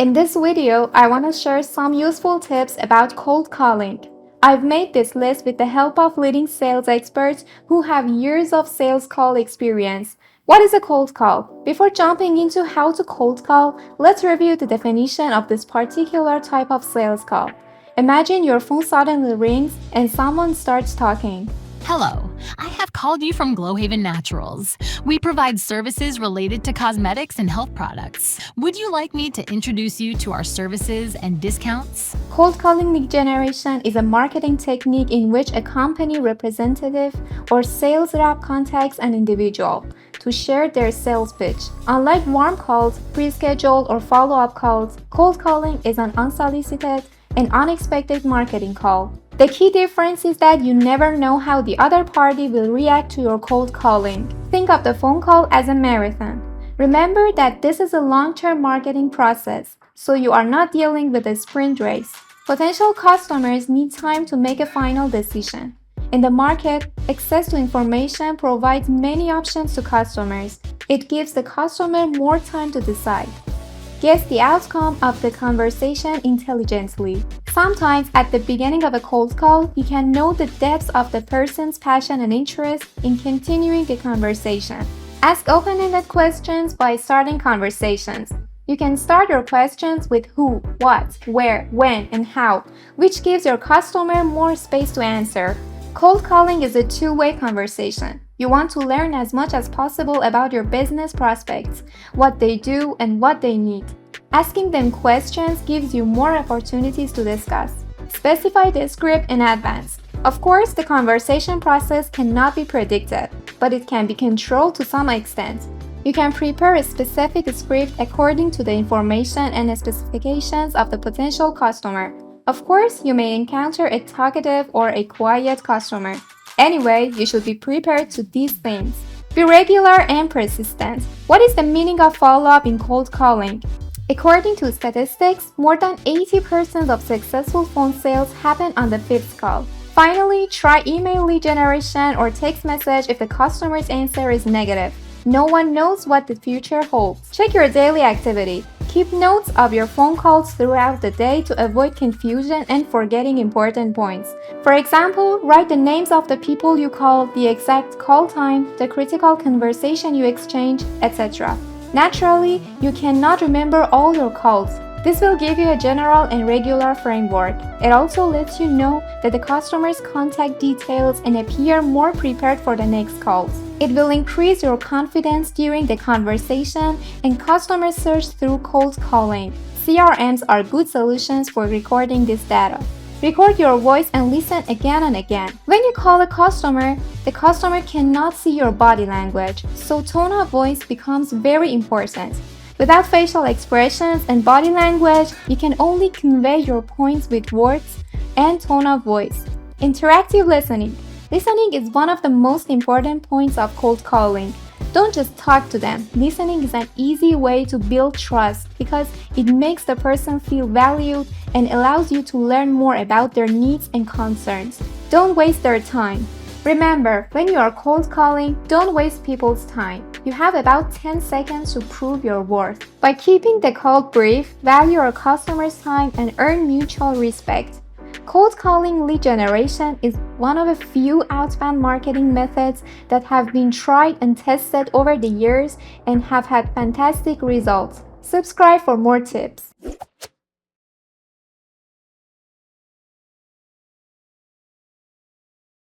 In this video, I want to share some useful tips about cold calling. I've made this list with the help of leading sales experts who have years of sales call experience. What is a cold call? Before jumping into how to cold call, let's review the definition of this particular type of sales call. Imagine your phone suddenly rings and someone starts talking. Hello, I have called you from Glowhaven Naturals. We provide services related to cosmetics and health products. Would you like me to introduce you to our services and discounts? Cold calling lead generation is a marketing technique in which a company representative or sales rep contacts an individual to share their sales pitch. Unlike warm calls, pre-scheduled or follow-up calls, cold calling is an unsolicited and unexpected marketing call. The key difference is that you never know how the other party will react to your cold calling. Think of the phone call as a marathon. Remember that this is a long-term marketing process, so you are not dealing with a sprint race. Potential customers need time to make a final decision. In the market, access to information provides many options to customers. It gives the customer more time to decide. Guess the outcome of the conversation intelligently. Sometimes at the beginning of a cold call, you can know the depths of the person's passion and interest in continuing the conversation. Ask open-ended questions by starting conversations. You can start your questions with who, what, where, when, and how, which gives your customer more space to answer. Cold calling is a two-way conversation. You want to learn as much as possible about your business prospects, what they do, and what they need. Asking them questions gives you more opportunities to discuss. Specify the script in advance. Of course, the conversation process cannot be predicted, but it can be controlled to some extent. You can prepare a specific script according to the information and specifications of the potential customer. Of course, you may encounter a talkative or a quiet customer. Anyway, you should be prepared to these things. Be regular and persistent. What is the meaning of follow-up in cold calling? According to statistics, more than 80% of successful phone sales happen on the fifth call. Finally, try email lead generation or text message if the customer's answer is negative. No one knows what the future holds. Check your daily activity. Keep notes of your phone calls throughout the day to avoid confusion and forgetting important points. For example, write the names of the people you called, the exact call time, the critical conversation you exchanged, etc. Naturally, you cannot remember all your calls. This will give you a general and regular framework. It also lets you know that the customer's contact details and appear more prepared for the next calls. It will increase your confidence during the conversation and customer search through cold calling. CRMs are good solutions for recording this data. Record your voice and listen again and again. When you call a customer, the customer cannot see your body language, so tone of voice becomes very important. Without facial expressions and body language, you can only convey your points with words and tone of voice. Interactive listening. Listening is one of the most important points of cold calling. Don't just talk to them. Listening is an easy way to build trust because it makes the person feel valued and allows you to learn more about their needs and concerns. Don't waste their time. Remember, when you are cold calling, don't waste people's time. You have about 10 seconds to prove your worth. By keeping the call brief, value your customer's time and earn mutual respect. Cold calling lead generation is one of a few outbound marketing methods that have been tried and tested over the years and have had fantastic results. Subscribe for more tips.